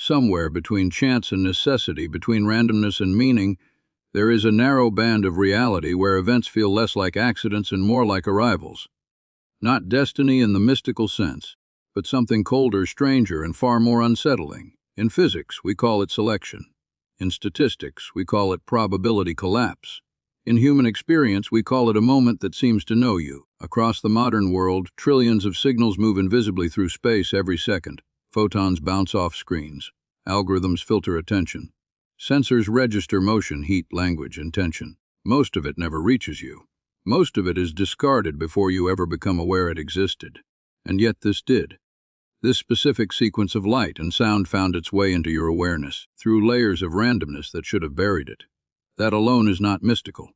Somewhere between chance and necessity, between randomness and meaning, there is a narrow band of reality where events feel less like accidents and more like arrivals. Not destiny in the mystical sense, but something colder, stranger, and far more unsettling. In physics, we call it selection. In statistics, we call it probability collapse. In human experience, we call it a moment that seems to know you. Across the modern world, trillions of signals move invisibly through space every second. Photons bounce off screens. Algorithms filter attention. Sensors register motion, heat, language, and tension. Most of it never reaches you. Most of it is discarded before you ever become aware it existed. And yet this did. This specific sequence of light and sound found its way into your awareness, through layers of randomness that should have buried it. That alone is not mystical.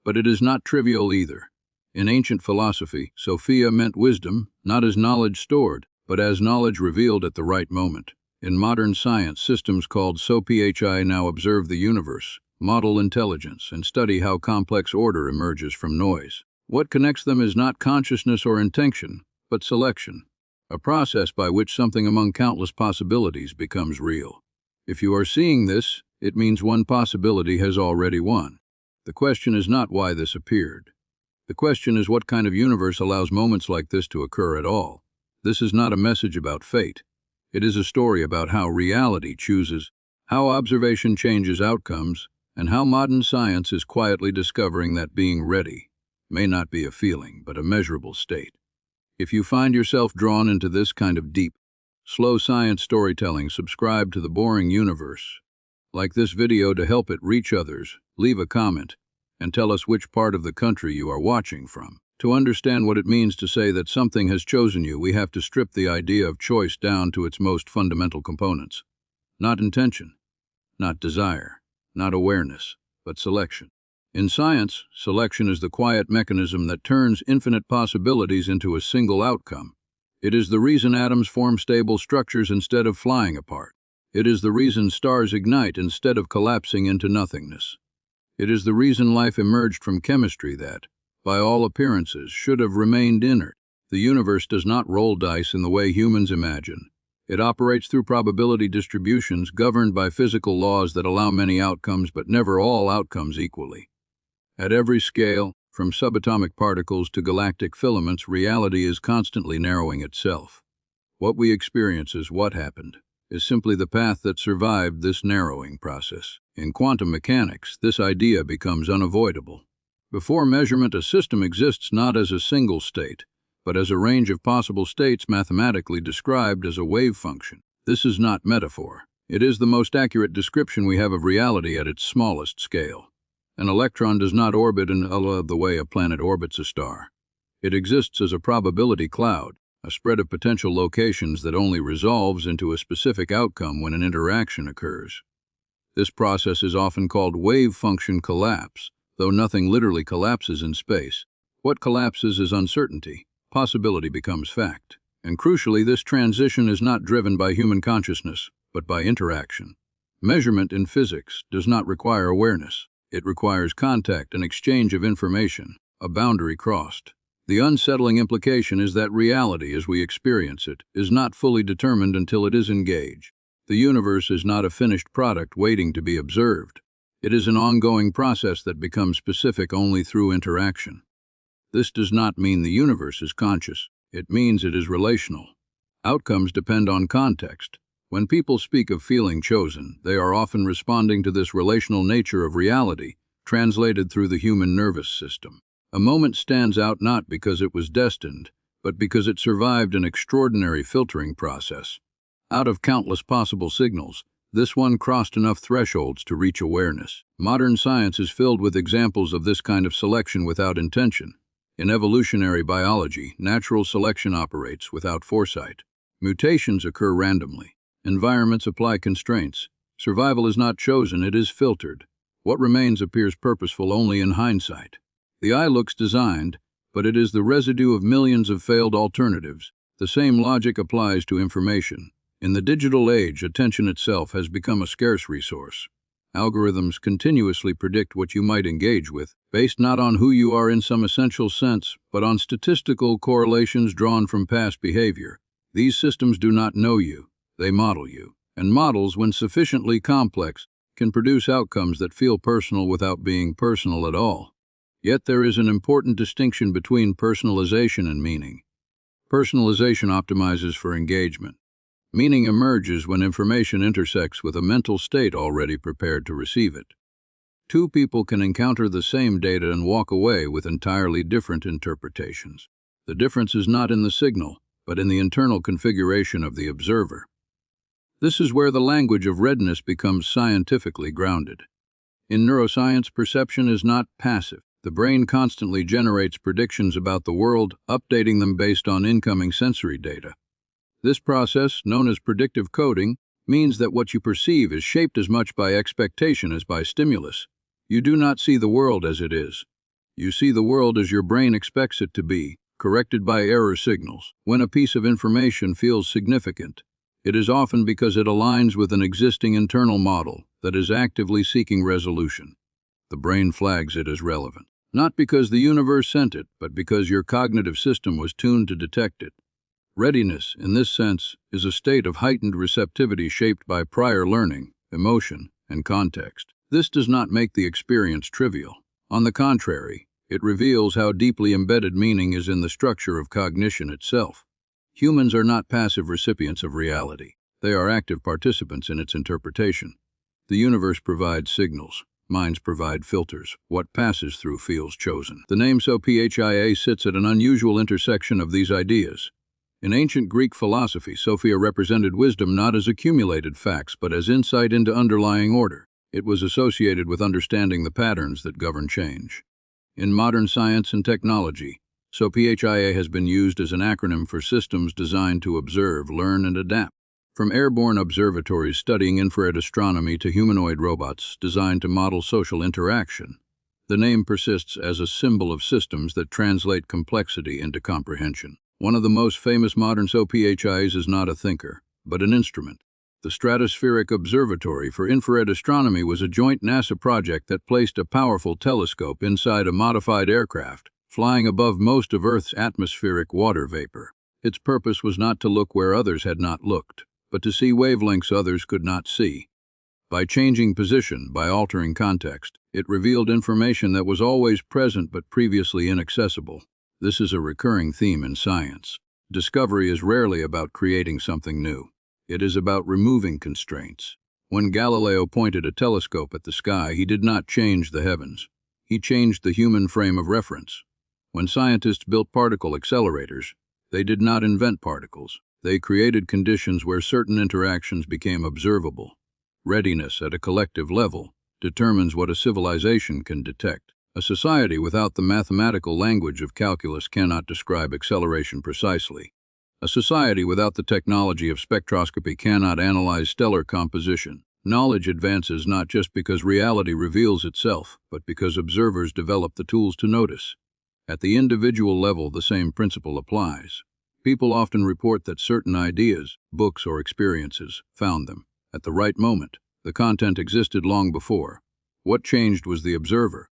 But it is not trivial either. In ancient philosophy, Sophia meant wisdom, not as knowledge stored, but as knowledge revealed at the right moment. In modern science, systems called SOPHIA AI now observe the universe, model intelligence, and study how complex order emerges from noise. What connects them is not consciousness or intention, but selection, a process by which something among countless possibilities becomes real. If you are seeing this, it means one possibility has already won. The question is not why this appeared. The question is what kind of universe allows moments like this to occur at all. This is not a message about fate. It is a story about how reality chooses, how observation changes outcomes, and how modern science is quietly discovering that being ready may not be a feeling, but a measurable state. If you find yourself drawn into this kind of deep, slow science storytelling, subscribe to The Boring Universe. Like this video to help it reach others, leave a comment, and tell us which part of the country you are watching from. To understand what it means to say that something has chosen you, we have to strip the idea of choice down to its most fundamental components. Not intention, not desire, not awareness, but selection. In science, selection is the quiet mechanism that turns infinite possibilities into a single outcome. It is the reason atoms form stable structures instead of flying apart. It is the reason stars ignite instead of collapsing into nothingness. It is the reason life emerged from chemistry that, by all appearances, should have remained inert. The universe does not roll dice in the way humans imagine. It operates through probability distributions governed by physical laws that allow many outcomes but never all outcomes equally. At every scale, from subatomic particles to galactic filaments, reality is constantly narrowing itself. What we experience as what happened is simply the path that survived this narrowing process. In quantum mechanics, this idea becomes unavoidable. Before measurement, a system exists not as a single state, but as a range of possible states mathematically described as a wave function. This is not metaphor. It is the most accurate description we have of reality at its smallest scale. An electron does not orbit in the way a planet orbits a star. It exists as a probability cloud, a spread of potential locations that only resolves into a specific outcome when an interaction occurs. This process is often called wave function collapse, though nothing literally collapses in space. What collapses is uncertainty. Possibility becomes fact. And crucially, this transition is not driven by human consciousness, but by interaction. Measurement in physics does not require awareness. It requires contact and exchange of information, a boundary crossed. The unsettling implication is that reality, as we experience it, is not fully determined until it is engaged. The universe is not a finished product waiting to be observed. It is an ongoing process that becomes specific only through interaction. This does not mean the universe is conscious. It means it is relational. Outcomes depend on context. When people speak of feeling chosen, they are often responding to this relational nature of reality, translated through the human nervous system. A moment stands out not because it was destined, but because it survived an extraordinary filtering process. Out of countless possible signals, this one crossed enough thresholds to reach awareness. Modern science is filled with examples of this kind of selection without intention. In evolutionary biology, natural selection operates without foresight. Mutations occur randomly. Environments apply constraints. Survival is not chosen, it is filtered. What remains appears purposeful only in hindsight. The eye looks designed, but it is the residue of millions of failed alternatives. The same logic applies to information. In the digital age, attention itself has become a scarce resource. Algorithms continuously predict what you might engage with, based not on who you are in some essential sense, but on statistical correlations drawn from past behavior. These systems do not know you, they model you. And models, when sufficiently complex, can produce outcomes that feel personal without being personal at all. Yet there is an important distinction between personalization and meaning. Personalization optimizes for engagement. Meaning emerges when information intersects with a mental state already prepared to receive it. Two people can encounter the same data and walk away with entirely different interpretations. The difference is not in the signal, but in the internal configuration of the observer. This is where the language of readiness becomes scientifically grounded. In neuroscience, perception is not passive. The brain constantly generates predictions about the world, updating them based on incoming sensory data. This process, known as predictive coding, means that what you perceive is shaped as much by expectation as by stimulus. You do not see the world as it is. You see the world as your brain expects it to be, corrected by error signals. When a piece of information feels significant, it is often because it aligns with an existing internal model that is actively seeking resolution. The brain flags it as relevant, not because the universe sent it, but because your cognitive system was tuned to detect it. Readiness, in this sense, is a state of heightened receptivity shaped by prior learning, emotion, and context. This does not make the experience trivial. On the contrary, it reveals how deeply embedded meaning is in the structure of cognition itself. Humans are not passive recipients of reality. They are active participants in its interpretation. The universe provides signals. Minds provide filters. What passes through feels chosen. The name SOPHIA AI sits at an unusual intersection of these ideas. In ancient Greek philosophy, Sophia represented wisdom not as accumulated facts, but as insight into underlying order. It was associated with understanding the patterns that govern change. In modern science and technology, SOPHIA AI has been used as an acronym for systems designed to observe, learn, and adapt. From airborne observatories studying infrared astronomy to humanoid robots designed to model social interaction, the name persists as a symbol of systems that translate complexity into comprehension. One of the most famous modern SOPHIA AIs is not a thinker, but an instrument. The Stratospheric Observatory for Infrared Astronomy was a joint NASA project that placed a powerful telescope inside a modified aircraft, flying above most of Earth's atmospheric water vapor. Its purpose was not to look where others had not looked, but to see wavelengths others could not see. By changing position, by altering context, it revealed information that was always present but previously inaccessible. This is a recurring theme in science. Discovery is rarely about creating something new. It is about removing constraints. When Galileo pointed a telescope at the sky, he did not change the heavens. He changed the human frame of reference. When scientists built particle accelerators, they did not invent particles. They created conditions where certain interactions became observable. Readiness at a collective level determines what a civilization can detect. A society without the mathematical language of calculus cannot describe acceleration precisely. A society without the technology of spectroscopy cannot analyze stellar composition. Knowledge advances not just because reality reveals itself, but because observers develop the tools to notice. At the individual level, the same principle applies. People often report that certain ideas, books, or experiences found them at the right moment. The content existed long before. What changed was the observer.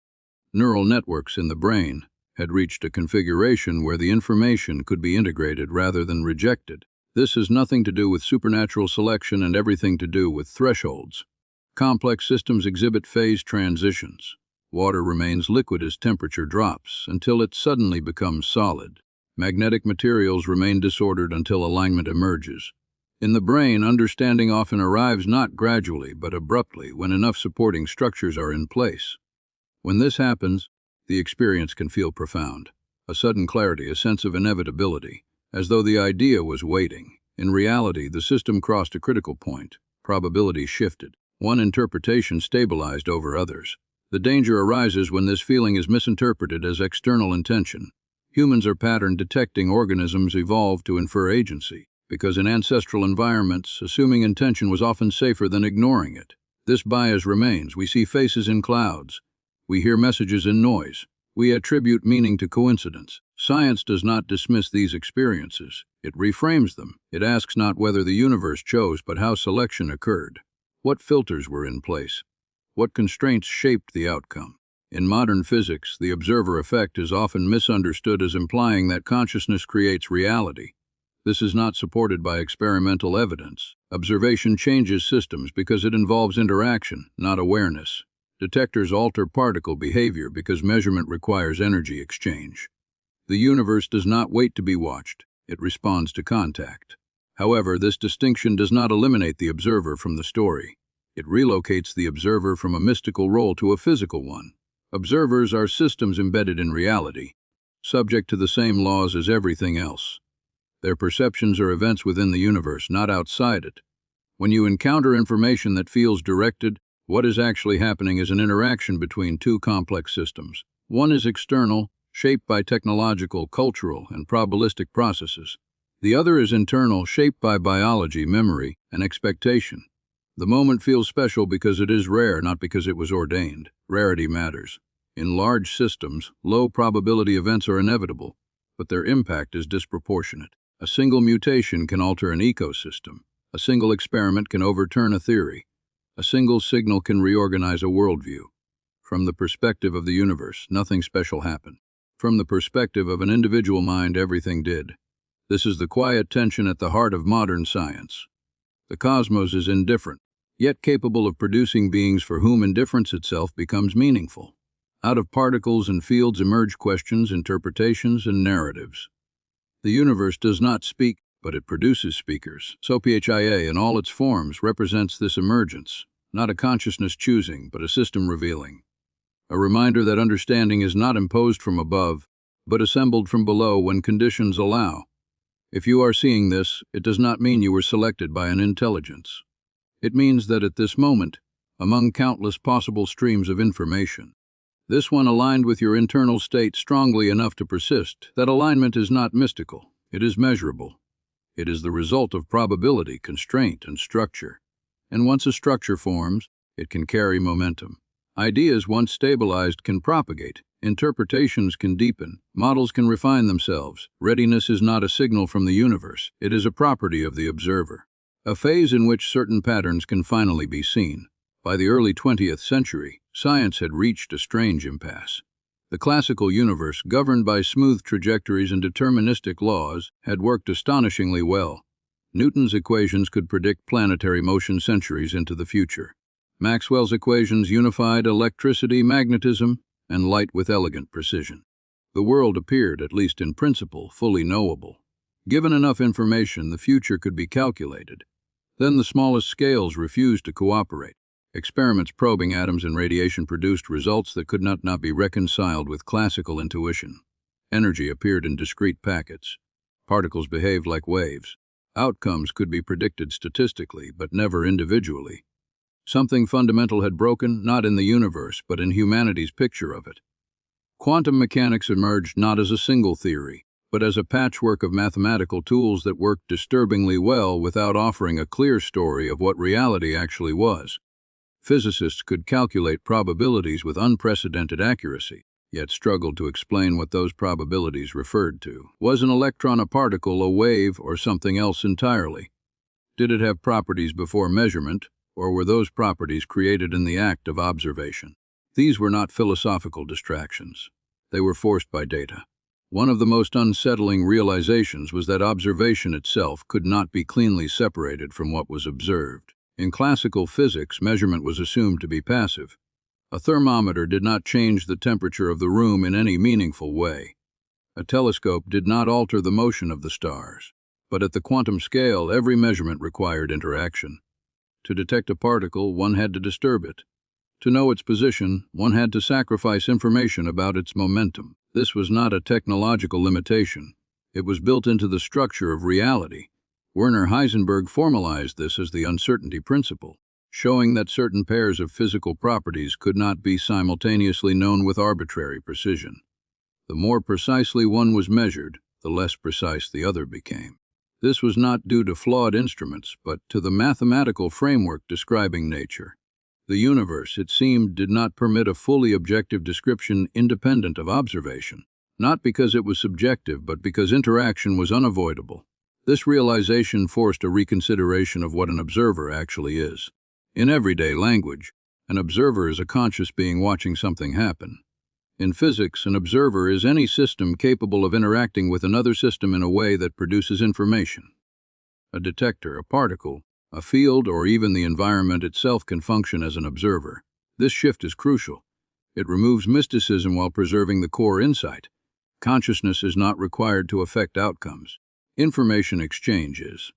Neural networks in the brain had reached a configuration where the information could be integrated rather than rejected. This has nothing to do with supernatural selection and everything to do with thresholds. Complex systems exhibit phase transitions. Water remains liquid as temperature drops until it suddenly becomes solid. Magnetic materials remain disordered until alignment emerges. In the brain, understanding often arrives not gradually but abruptly when enough supporting structures are in place. When this happens, the experience can feel profound. A sudden clarity, a sense of inevitability, as though the idea was waiting. In reality, the system crossed a critical point. Probability shifted. One interpretation stabilized over others. The danger arises when this feeling is misinterpreted as external intention. Humans are pattern-detecting organisms evolved to infer agency, because in ancestral environments, assuming intention was often safer than ignoring it. This bias remains. We see faces in clouds. We hear messages in noise. We attribute meaning to coincidence. Science does not dismiss these experiences. It reframes them. It asks not whether the universe chose, but how selection occurred. What filters were in place? What constraints shaped the outcome? In modern physics, the observer effect is often misunderstood as implying that consciousness creates reality. This is not supported by experimental evidence. Observation changes systems because it involves interaction, not awareness. Detectors alter particle behavior because measurement requires energy exchange. The universe does not wait to be watched. It responds to contact. However, this distinction does not eliminate the observer from the story. It relocates the observer from a mystical role to a physical one. Observers are systems embedded in reality, subject to the same laws as everything else. Their perceptions are events within the universe, not outside it. When you encounter information that feels directed, what is actually happening is an interaction between two complex systems. One is external, shaped by technological, cultural, and probabilistic processes. The other is internal, shaped by biology, memory, and expectation. The moment feels special because it is rare, not because it was ordained. Rarity matters. In large systems, low-probability events are inevitable, but their impact is disproportionate. A single mutation can alter an ecosystem. A single experiment can overturn a theory. A single signal can reorganize a worldview. From the perspective of the universe, nothing special happened. From the perspective of an individual mind, everything did. This is the quiet tension at the heart of modern science. The cosmos is indifferent, yet capable of producing beings for whom indifference itself becomes meaningful. Out of particles and fields emerge questions, interpretations, and narratives. The universe does not speak, but it produces speakers. SOPHIA AI in all its forms represents this emergence, not a consciousness choosing, but a system revealing. A reminder that understanding is not imposed from above, but assembled from below when conditions allow. If you are seeing this, it does not mean you were selected by an intelligence. It means that at this moment, among countless possible streams of information, this one aligned with your internal state strongly enough to persist. That alignment is not mystical, it is measurable. It is the result of probability, constraint, and structure. And once a structure forms, it can carry momentum. Ideas once stabilized can propagate, interpretations can deepen, models can refine themselves. Readiness is not a signal from the universe, it is a property of the observer. A phase in which certain patterns can finally be seen. By the early 20th century, science had reached a strange impasse. The classical universe, governed by smooth trajectories and deterministic laws, had worked astonishingly well. Newton's equations could predict planetary motion centuries into the future. Maxwell's equations unified electricity, magnetism, and light with elegant precision. The world appeared, at least in principle, fully knowable. Given enough information, the future could be calculated. Then the smallest scales refused to cooperate. Experiments probing atoms and radiation produced results that could not be reconciled with classical intuition. Energy appeared in discrete packets. Particles behaved like waves. Outcomes could be predicted statistically, but never individually. Something fundamental had broken, not in the universe, but in humanity's picture of it. Quantum mechanics emerged not as a single theory, but as a patchwork of mathematical tools that worked disturbingly well without offering a clear story of what reality actually was. Physicists could calculate probabilities with unprecedented accuracy, yet struggled to explain what those probabilities referred to. Was an electron a particle, a wave, or something else entirely? Did it have properties before measurement, or were those properties created in the act of observation? These were not philosophical distractions. They were forced by data. One of the most unsettling realizations was that observation itself could not be cleanly separated from what was observed. In classical physics, measurement was assumed to be passive. A thermometer did not change the temperature of the room in any meaningful way. A telescope did not alter the motion of the stars. But at the quantum scale, every measurement required interaction. To detect a particle, one had to disturb it. To know its position, one had to sacrifice information about its momentum. This was not a technological limitation. It was built into the structure of reality. Werner Heisenberg formalized this as the uncertainty principle, showing that certain pairs of physical properties could not be simultaneously known with arbitrary precision. The more precisely one was measured, the less precise the other became. This was not due to flawed instruments, but to the mathematical framework describing nature. The universe, it seemed, did not permit a fully objective description independent of observation, not because it was subjective, but because interaction was unavoidable. This realization forced a reconsideration of what an observer actually is. In everyday language, an observer is a conscious being watching something happen. In physics, an observer is any system capable of interacting with another system in a way that produces information. A detector, a particle, a field, or even the environment itself can function as an observer. This shift is crucial. It removes mysticism while preserving the core insight. Consciousness is not required to affect outcomes. Information exchange is.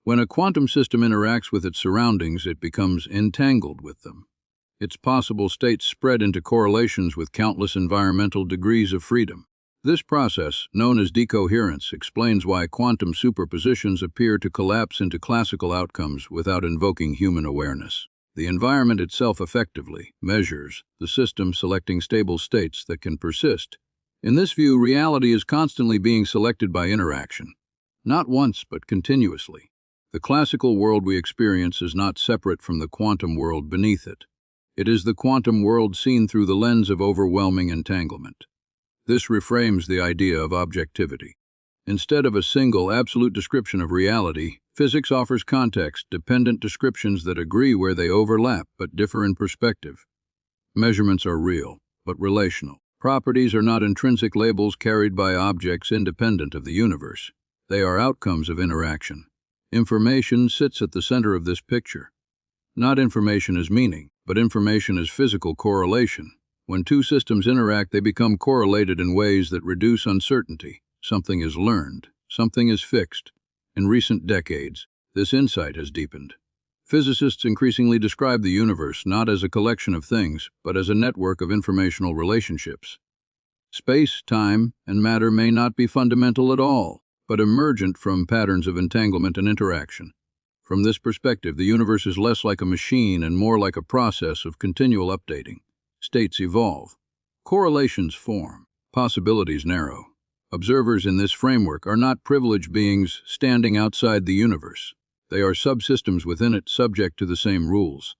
When a quantum system interacts with its surroundings, it becomes entangled with them. Its possible states spread into correlations with countless environmental degrees of freedom. This process, known as decoherence, explains why quantum superpositions appear to collapse into classical outcomes without invoking human awareness. The environment itself effectively measures the system, selecting stable states that can persist. In this view, reality is constantly being selected by interaction, not once but continuously. The classical world we experience is not separate from the quantum world beneath it. It is the quantum world seen through the lens of overwhelming entanglement. This reframes the idea of objectivity. Instead of a single, absolute description of reality, physics offers context-dependent descriptions that agree where they overlap but differ in perspective. Measurements are real, but relational. Properties are not intrinsic labels carried by objects independent of the universe. They are outcomes of interaction. Information sits at the center of this picture. Not information as meaning, but information as physical correlation. When two systems interact, they become correlated in ways that reduce uncertainty. Something is learned, something is fixed. In recent decades, this insight has deepened. Physicists increasingly describe the universe not as a collection of things, but as a network of informational relationships. Space, time, and matter may not be fundamental at all, but emergent from patterns of entanglement and interaction. From this perspective, the universe is less like a machine and more like a process of continual updating. States evolve. Correlations form. Possibilities narrow. Observers in this framework are not privileged beings standing outside the universe. They are subsystems within it, subject to the same rules.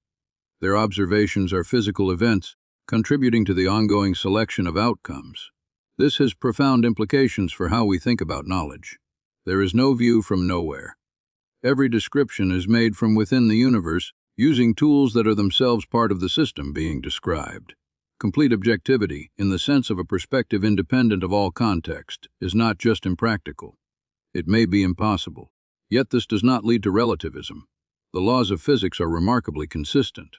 Their observations are physical events, contributing to the ongoing selection of outcomes. This has profound implications for how we think about knowledge. There is no view from nowhere. Every description is made from within the universe, using tools that are themselves part of the system being described. Complete objectivity, in the sense of a perspective independent of all context, is not just impractical. It may be impossible. Yet this does not lead to relativism. The laws of physics are remarkably consistent.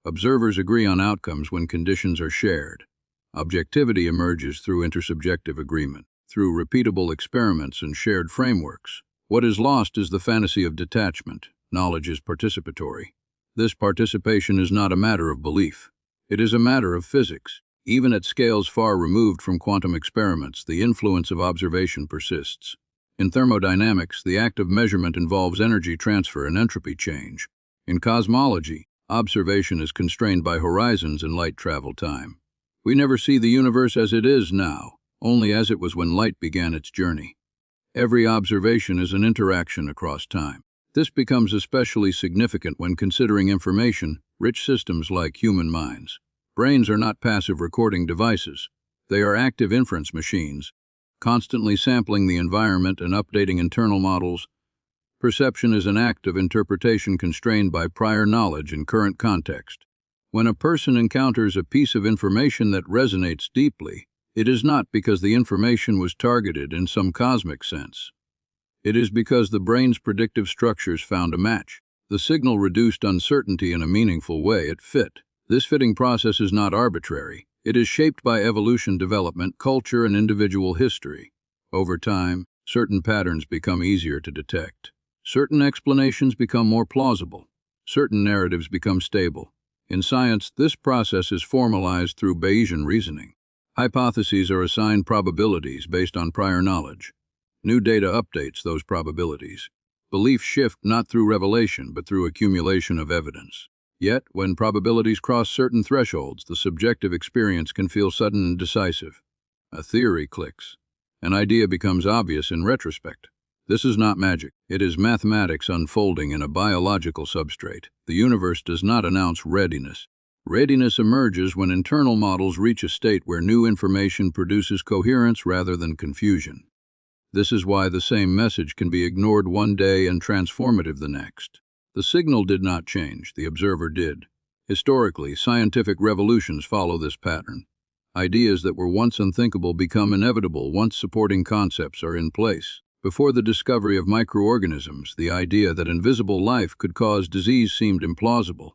Observers agree on outcomes when conditions are shared. Objectivity emerges through intersubjective agreement, through repeatable experiments and shared frameworks. What is lost is the fantasy of detachment. Knowledge is participatory. This participation is not a matter of belief. It is a matter of physics. Even at scales far removed from quantum experiments, the influence of observation persists. In thermodynamics, the act of measurement involves energy transfer and entropy change. In cosmology, observation is constrained by horizons and light travel time. We never see the universe as it is now, only as it was when light began its journey. Every observation is an interaction across time. This becomes especially significant when considering information-rich systems like human minds. Brains are not passive recording devices. They are active inference machines, constantly sampling the environment and updating internal models. Perception is an act of interpretation constrained by prior knowledge and current context. When a person encounters a piece of information that resonates deeply, it is not because the information was targeted in some cosmic sense. It is because the brain's predictive structures found a match. The signal reduced uncertainty in a meaningful way. It fit. This fitting process is not arbitrary. It is shaped by evolution, development, culture, and individual history. Over time, certain patterns become easier to detect. Certain explanations become more plausible. Certain narratives become stable. In science, this process is formalized through Bayesian reasoning. Hypotheses are assigned probabilities based on prior knowledge. New data updates those probabilities. Beliefs shift not through revelation, but through accumulation of evidence. Yet, when probabilities cross certain thresholds, the subjective experience can feel sudden and decisive. A theory clicks. An idea becomes obvious in retrospect. This is not magic. It is mathematics unfolding in a biological substrate. The universe does not announce readiness. Readiness emerges when internal models reach a state where new information produces coherence rather than confusion. This is why the same message can be ignored one day and transformative the next. The signal did not change, the observer did. Historically, scientific revolutions follow this pattern. Ideas that were once unthinkable become inevitable once supporting concepts are in place. Before the discovery of microorganisms, the idea that invisible life could cause disease seemed implausible.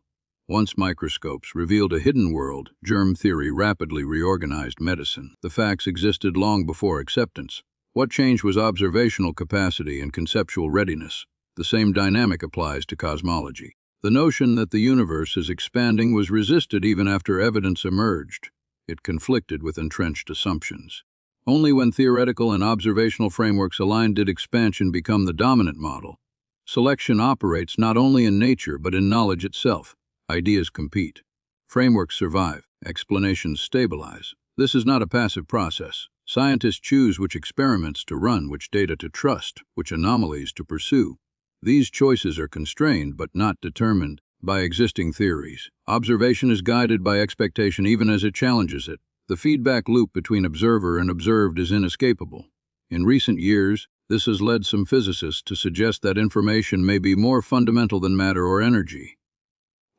Once microscopes revealed a hidden world, germ theory rapidly reorganized medicine. The facts existed long before acceptance. What changed was observational capacity and conceptual readiness. The same dynamic applies to cosmology. The notion that the universe is expanding was resisted even after evidence emerged. It conflicted with entrenched assumptions. Only when theoretical and observational frameworks aligned did expansion become the dominant model. Selection operates not only in nature but in knowledge itself. Ideas compete. Frameworks survive. Explanations stabilize. This is not a passive process. Scientists choose which experiments to run, which data to trust, which anomalies to pursue. These choices are constrained but not determined by existing theories. Observation is guided by expectation even as it challenges it. The feedback loop between observer and observed is inescapable. In recent years, this has led some physicists to suggest that information may be more fundamental than matter or energy.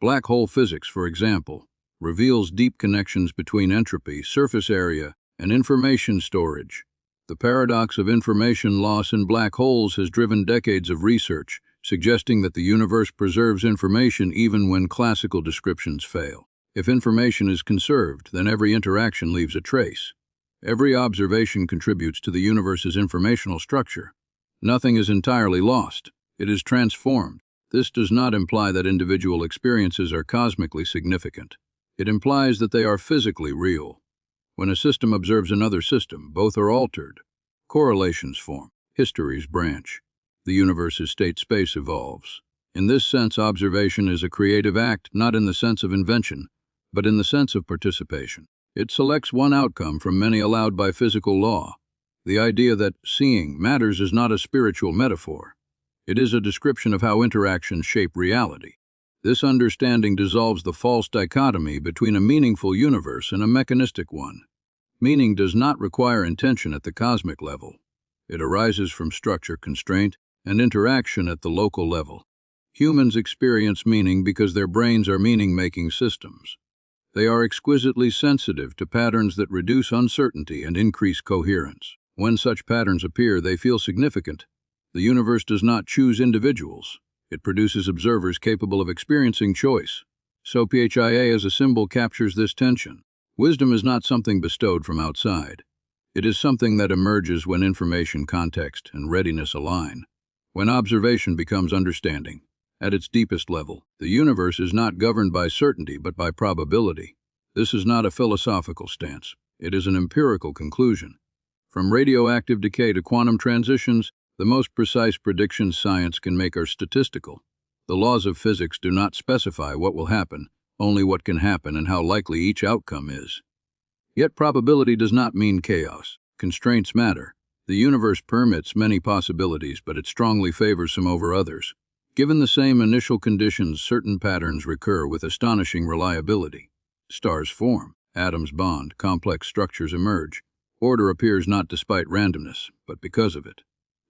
Black hole physics, for example, reveals deep connections between entropy, surface area, and information storage. The paradox of information loss in black holes has driven decades of research, suggesting that the universe preserves information even when classical descriptions fail. If information is conserved, then every interaction leaves a trace. Every observation contributes to the universe's informational structure. Nothing is entirely lost. It is transformed. This does not imply that individual experiences are cosmically significant. It implies that they are physically real. When a system observes another system, both are altered. Correlations form. Histories branch. The universe's state-space evolves. In this sense, observation is a creative act, not in the sense of invention, but in the sense of participation. It selects one outcome from many allowed by physical law. The idea that seeing matters is not a spiritual metaphor. It is a description of how interactions shape reality. This understanding dissolves the false dichotomy between a meaningful universe and a mechanistic one. Meaning does not require intention at the cosmic level. It arises from structure, constraint, and interaction at the local level. Humans experience meaning because their brains are meaning-making systems. They are exquisitely sensitive to patterns that reduce uncertainty and increase coherence. When such patterns appear, they feel significant. The universe does not choose individuals. It produces observers capable of experiencing choice. SOPHIA AI as a symbol captures this tension. Wisdom is not something bestowed from outside. It is something that emerges when information, context, and readiness align. When observation becomes understanding. At its deepest level, the universe is not governed by certainty but by probability. This is not a philosophical stance. It is an empirical conclusion. From radioactive decay to quantum transitions, the most precise predictions science can make are statistical. The laws of physics do not specify what will happen, only what can happen and how likely each outcome is. Yet probability does not mean chaos. Constraints matter. The universe permits many possibilities, but it strongly favors some over others. Given the same initial conditions, certain patterns recur with astonishing reliability. Stars form, atoms bond, complex structures emerge. Order appears not despite randomness, but because of it.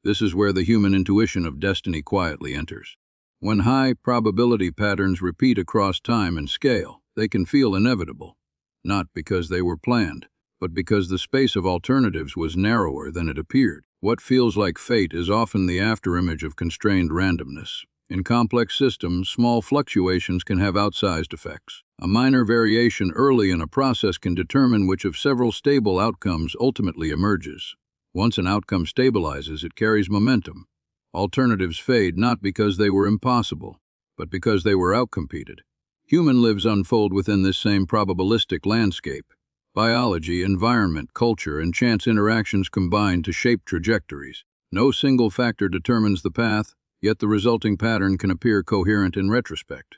This is where the human intuition of destiny quietly enters. When high probability patterns repeat across time and scale, they can feel inevitable, not because they were planned, but because the space of alternatives was narrower than it appeared. What feels like fate is often the afterimage of constrained randomness. In complex systems, small fluctuations can have outsized effects. A minor variation early in a process can determine which of several stable outcomes ultimately emerges. Once an outcome stabilizes, it carries momentum. Alternatives fade not because they were impossible, but because they were outcompeted. Human lives unfold within this same probabilistic landscape. Biology, environment, culture, and chance interactions combine to shape trajectories. No single factor determines the path, yet the resulting pattern can appear coherent in retrospect.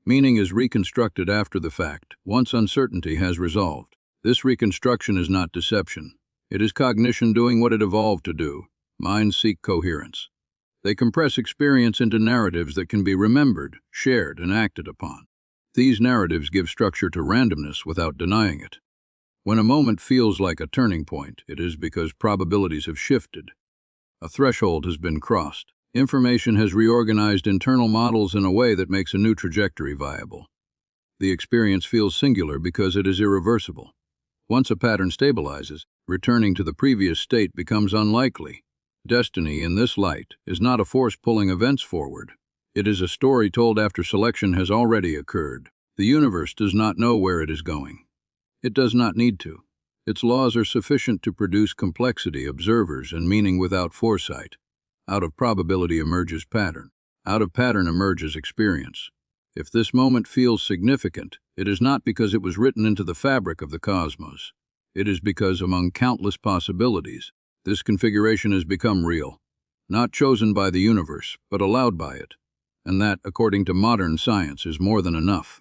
Meaning is reconstructed after the fact, once uncertainty has resolved. This reconstruction is not deception. It is cognition doing what it evolved to do. Minds seek coherence. They compress experience into narratives that can be remembered, shared, and acted upon. These narratives give structure to randomness without denying it. When a moment feels like a turning point, it is because probabilities have shifted. A threshold has been crossed. Information has reorganized internal models in a way that makes a new trajectory viable. The experience feels singular because it is irreversible. Once a pattern stabilizes, returning to the previous state becomes unlikely. Destiny, in this light, is not a force pulling events forward. It is a story told after selection has already occurred. The universe does not know where it is going. It does not need to. Its laws are sufficient to produce complexity, observers, and meaning without foresight. Out of probability emerges pattern. Out of pattern emerges experience. If this moment feels significant, it is not because it was written into the fabric of the cosmos. It is because, among countless possibilities, this configuration has become real, not chosen by the universe, but allowed by it. And that, according to modern science, is more than enough.